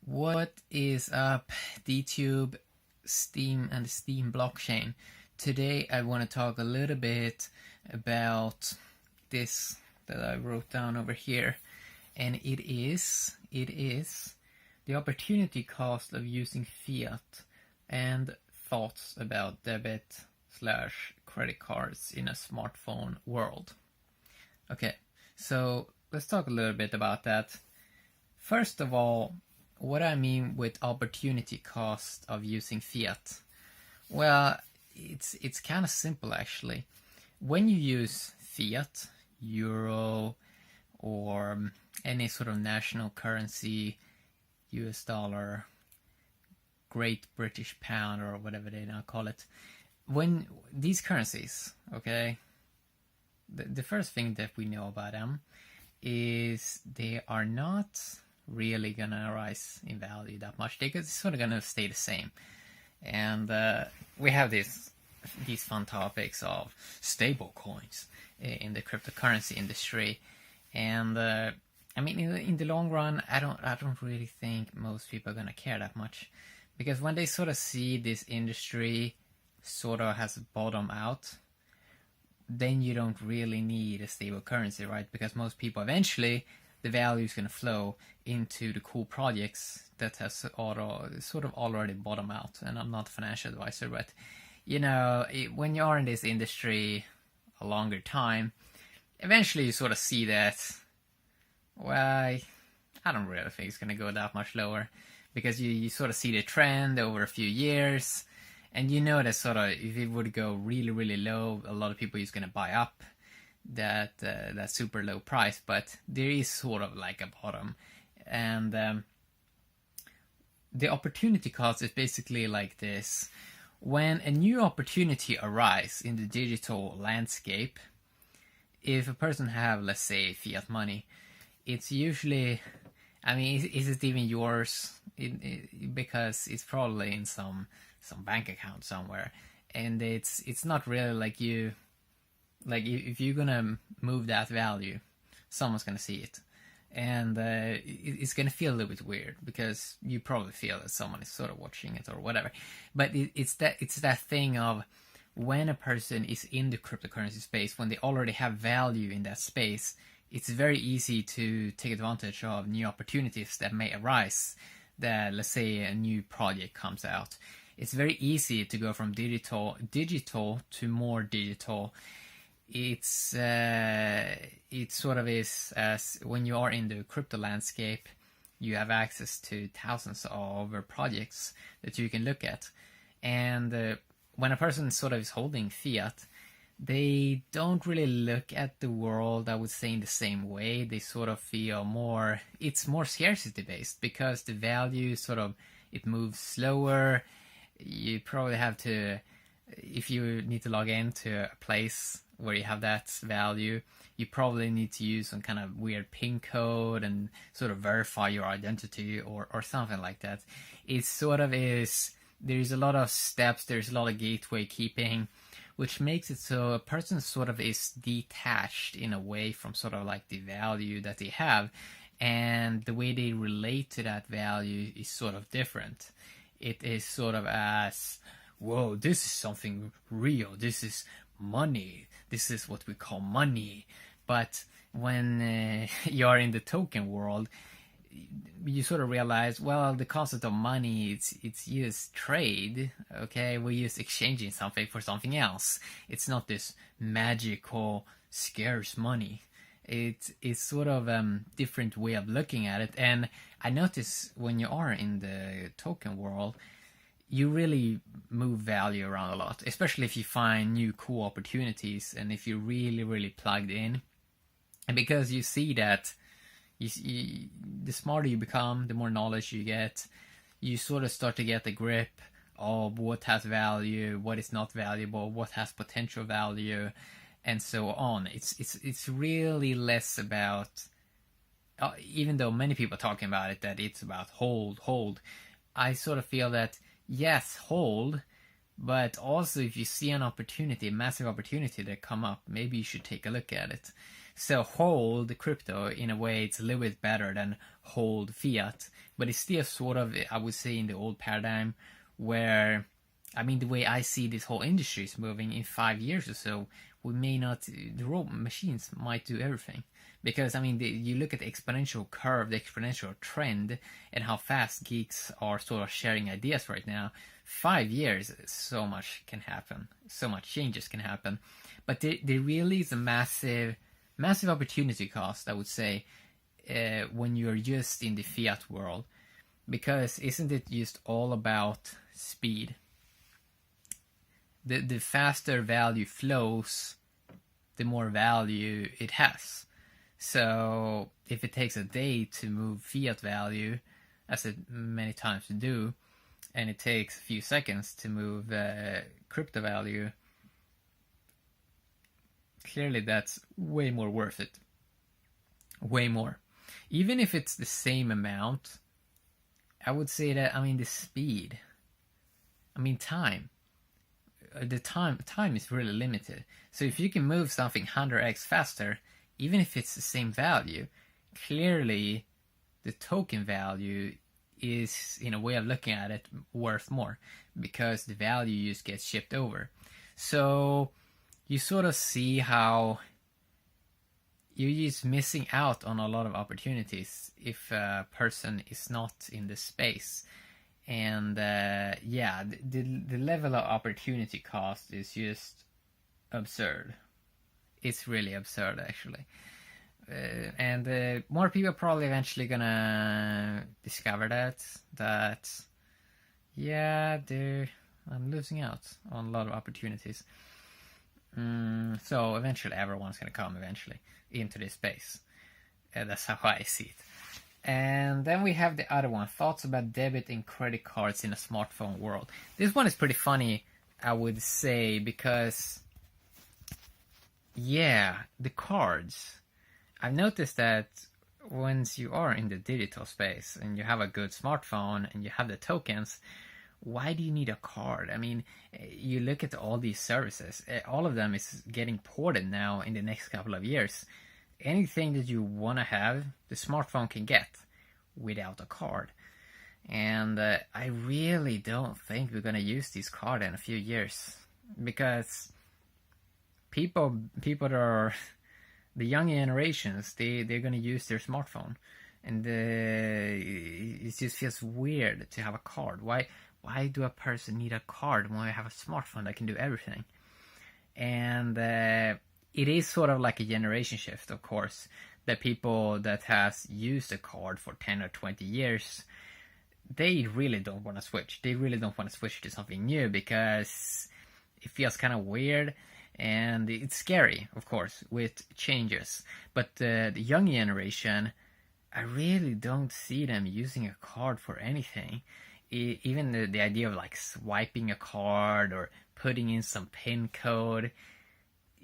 What is up, DTube, Steam, and the Steam blockchain? Today I want to talk a little bit about this that I wrote down over here, and it is the opportunity cost of using fiat and thoughts about debit/credit cards in a smartphone world. Okay, so let's talk a little bit about that. First of all, what I mean with opportunity cost of using fiat. Well, it's kind of simple actually. When you use fiat, euro, or any sort of national currency, US dollar, Great British Pound, or whatever they now call it, when these currencies, okay, the first thing that we know about them is they are not really gonna rise in value that much. They're sort of gonna stay the same. And we have these fun topics of stable coins in the cryptocurrency industry. And I mean, in the long run, I don't really think most people are gonna care that much, because when they sort of see this industry sort of has bottomed out, then you don't really need a stable currency, right? Because most people eventually, the value is going to flow into the cool projects that has sort of already bottomed out. And I'm not a financial advisor, but you know, when you are in this industry a longer time, eventually you sort of see that, well, I don't really think it's going to go that much lower, because you sort of see the trend over a few years, and you know that sort of if it would go really, really low, a lot of people are just going to buy up that super low price. But there is sort of like a bottom, and the opportunity cost is basically like this. When a new opportunity arises in the digital landscape, if a person have, let's say, fiat money, it's usually, I mean, is it even yours? Because it's probably in some bank account somewhere, and it's not really like you. Like, if you're gonna move that value, someone's gonna see it. And it's gonna feel a little bit weird, because you probably feel that someone is sort of watching it or whatever. But it's that thing of when a person is in the cryptocurrency space, when they already have value in that space, it's very easy to take advantage of new opportunities that may arise. That, let's say, a new project comes out. It's very easy to go from digital to more digital. It sort of is as when you are in the crypto landscape, you have access to thousands of projects that you can look at. And when a person sort of is holding fiat, they don't really look at the world, I would say, in the same way. They sort of feel more, it's more scarcity based, because the value sort of, it moves slower. You probably have to, if you need to log into a place where you have that value, you probably need to use some kind of weird PIN code and sort of verify your identity or something like that. It sort of is, there's a lot of steps, there's a lot of gateway keeping, which makes it so a person sort of is detached in a way from sort of like the value that they have, and the way they relate to that value is sort of different. It is sort of as, whoa, this is something real, this is money, this is what we call money. But when you're in the token world, you sort of realize, well, the concept of money, it's just trade, okay? We're just exchanging something for something else. It's not this magical, scarce money. It's sort of different way of looking at it. And I notice when you are in the token world, you really move value around a lot, especially if you find new cool opportunities and if you're really, really plugged in. And because you see that the smarter you become, the more knowledge you get, you sort of start to get the grip of what has value, what is not valuable, what has potential value, and so on. It's really less about, even though many people are talking about it, that it's about hold. I sort of feel that, yes, hold, but also if you see an opportunity, a massive opportunity that come up, maybe you should take a look at it. So hold crypto, in a way, it's a little bit better than hold fiat, but it's still sort of, I would say, in the old paradigm where, I mean, the way I see this whole industry is moving, in 5 years or so, we may not, the robot machines might do everything. Because, I mean, you look at the exponential curve, the exponential trend, and how fast geeks are sort of sharing ideas right now. 5 years, so much can happen. So much changes can happen. But there really is a massive opportunity cost, I would say, when you're just in the fiat world. Because isn't it just all about speed? The faster value flows, the more value it has. So if it takes a day to move fiat value, as it many times do, and it takes a few seconds to move crypto value, clearly that's way more worth it. Way more. Even if it's the same amount, I would say that, I mean, the speed, I mean, time. The time is really limited. So if you can move something 100x faster, even if it's the same value, clearly the token value is, in a way of looking at it, worth more, because the value just gets shipped over. So you sort of see how you're just missing out on a lot of opportunities if a person is not in the space. And yeah, the level of opportunity cost is just absurd. It's really absurd, actually. And more people are probably eventually gonna discover that yeah, I'm losing out on a lot of opportunities. So eventually everyone's gonna come eventually into this space. That's how I see it. And then we have the other one, thoughts about debit and credit cards in a smartphone world. This one is pretty funny, I would say, because yeah, the cards. I've noticed that once you are in the digital space and you have a good smartphone and you have the tokens, why do you need a card? I mean, you look at all these services, all of them is getting ported now in the next couple of years. Anything that you want to have, the smartphone can get without a card. And I really don't think we're going to use this card in a few years, because people that are the young generations, they're going to use their smartphone, and it just feels weird to have a card. Why do a person need a card when I have a smartphone that can do everything? And it is sort of like a generation shift, of course. The people that has used a card for 10 or 20 years, they really don't want to switch. They really don't want to switch to something new, because it feels kind of weird. And it's scary, of course, with changes. But the young generation, I really don't see them using a card for anything. Even the idea of like swiping a card or putting in some PIN code.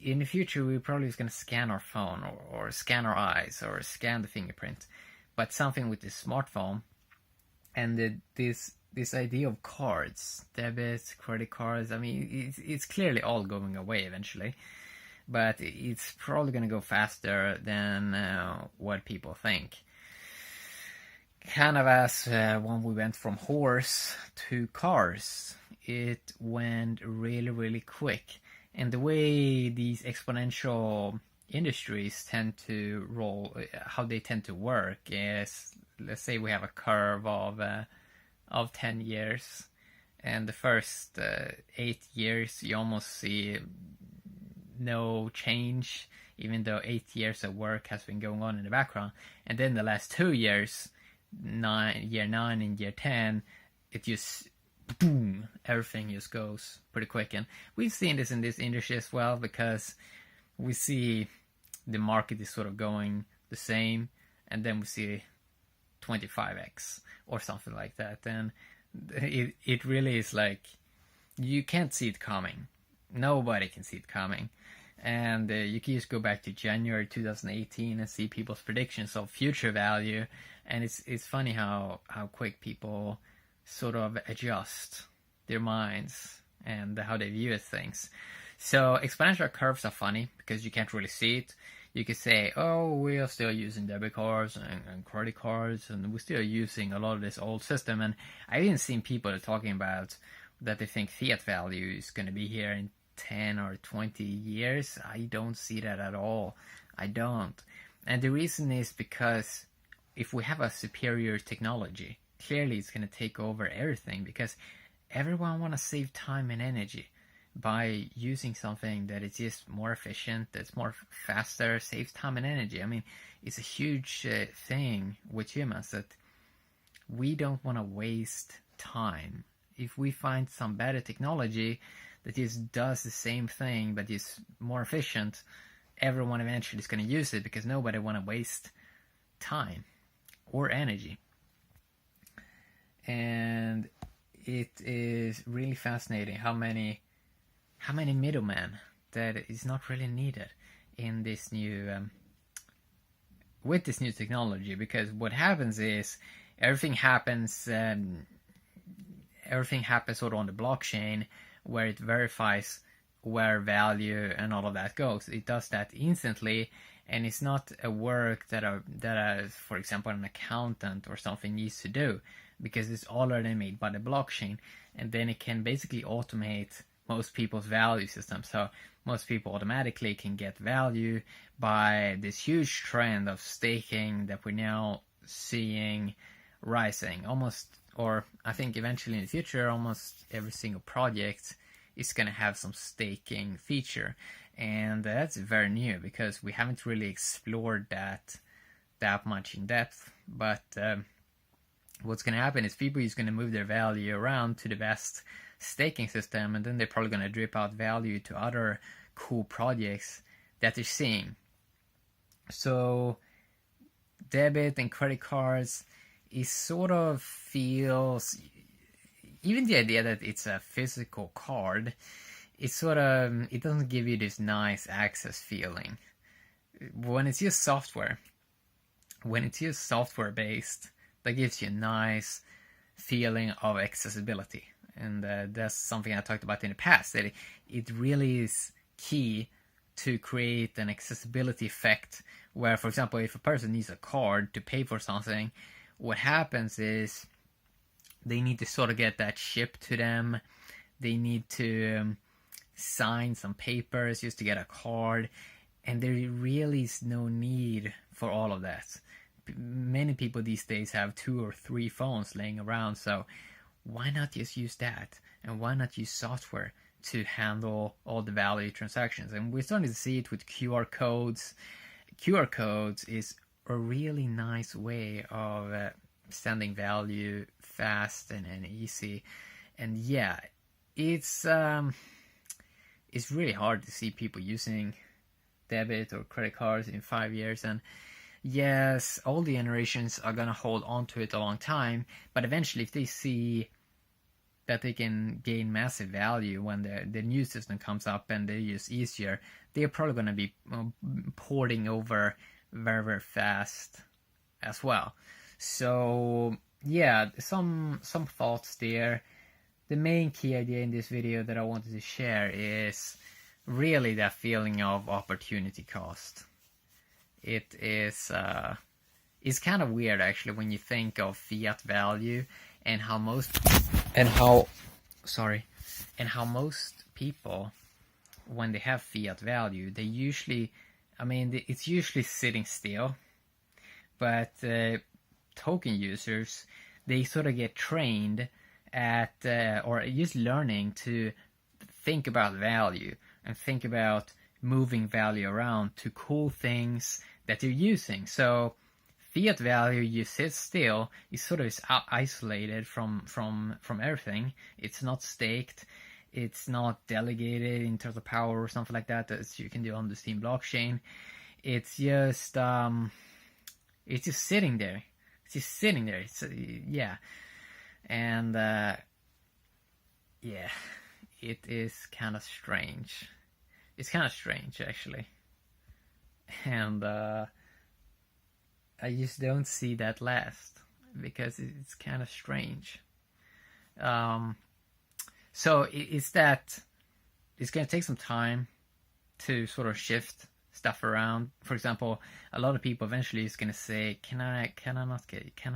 In the future, we're probably just going to scan our phone or scan our eyes or scan the fingerprint. But something with this smartphone and this idea of cards, debit, credit cards, I mean, it's clearly all going away eventually. But it's probably going to go faster than what people think. Kind of as when we went from horse to cars, it went really, really quick. And the way these exponential industries tend to roll, how they tend to work is, let's say we have a curve of 10 years, and the first 8 years you almost see no change, even though 8 years of work has been going on in the background. And then the last 2 years, year 9 and year 10, it just boom, everything just goes pretty quick. And we've seen this in this industry as well, because we see the market is sort of going the same, and then we see 25x or something like that. And it really is like, you can't see it coming. Nobody can see it coming. And you can just go back to January 2018 and see people's predictions of future value. And it's funny how quick people sort of adjust their minds and how they view things. So exponential curves are funny because you can't really see it. you could say, oh, we are still using debit cards and credit cards, and we're still using a lot of this old system. And I've even seen people talking about that they think fiat value is going to be here in 10 or 20 years. I don't see that at all. I don't. And the reason is because if we have a superior technology, clearly it's going to take over everything, because everyone want to save time and energy by using something that is just more efficient, that's more faster, saves time and energy. I mean, it's a huge thing with humans that we don't want to waste time. If we find some better technology that just does the same thing but is more efficient, everyone eventually is going to use it, because nobody want to waste time or energy. And it is really fascinating how many middlemen that is not really needed in this new with this new technology. Because what happens is everything happens sort of on the blockchain, where it verifies where value and all of that goes. It does that instantly, and it's not a work that for example, an accountant or something needs to do, because it's already made by the blockchain, and then it can basically automate most people's value system. So most people automatically can get value by this huge trend of staking that we're now seeing rising. Almost, or I think eventually in the future, almost every single project is going to have some staking feature. And that's very new, because we haven't really explored that much in depth. But what's going to happen is people is going to move their value around to the best staking system, and then they're probably going to drip out value to other cool projects that they're seeing. So debit and credit cards, it sort of feels, even the idea that it's a physical card, it doesn't give you this nice access feeling. When it's just software based, that gives you a nice feeling of accessibility. And that's something I talked about in the past, that it really is key to create an accessibility effect, where, for example, if a person needs a card to pay for something, what happens is they need to sort of get that shipped to them. They need to sign some papers just to get a card, and there really is no need for all of that. Many people these days have 2 or 3 phones laying around, so why not just use that? And why not use software to handle all the value transactions? And we're starting to see it with QR codes. QR codes is a really nice way of sending value fast and easy. And yeah, it's really hard to see people using debit or credit cards in 5 years. And yes, all the generations are going to hold on to it a long time, but eventually if they see that they can gain massive value when the new system comes up and they use easier, they're probably going to be porting over very, very fast as well. So yeah, some thoughts there. The main key idea in this video that I wanted to share is really that feeling of opportunity cost. It is it's kind of weird actually when you think of fiat value and how most people, when they have fiat value, they usually, it's usually sitting still, but token users, they sort of get trained at or just learning to think about value and think about moving value around to cool things that you're using. So fiat value, you sit still, is sort of isolated from everything. It's not staked, it's not delegated in terms of power or something like that as you can do on the Steam blockchain. It's just sitting there. It's just sitting there. It's yeah. And yeah, it is kind of strange. It's kind of strange actually. And I just don't see that last, because it's kind of strange. So it's that it's going to take some time to sort of shift stuff around. For example, a lot of people eventually is gonna say, can I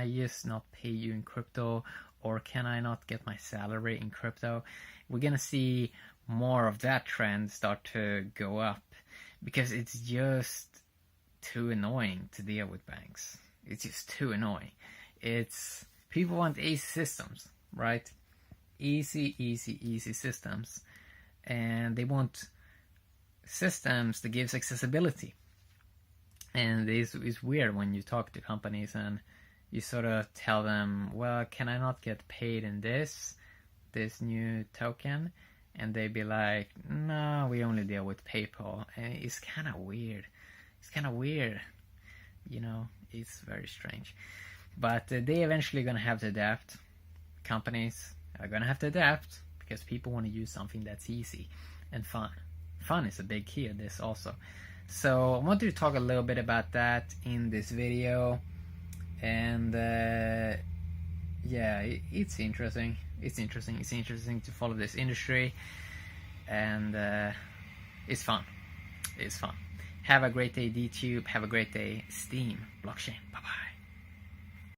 just not pay you in crypto, or can I not get my salary in crypto? We're gonna see more of that trend start to go up, because it's just too annoying to deal with banks. It's just too annoying. It's people want easy systems, right? Easy systems, and they want systems that gives accessibility. And it's weird when you talk to companies and you sort of tell them, well, can I not get paid in this new token? And they'd be like, no, we only deal with PayPal. And it's kind of weird. You know, it's very strange. But they eventually going to have to adapt. Companies are going to have to adapt, because people want to use something that's easy and fun. Fun is a big key of this also. So I wanted to talk a little bit about that in this video. And yeah, it's interesting. It's interesting to follow this industry, and it's fun. Have a great day, DTube. Have a great day, Steam blockchain. Bye bye.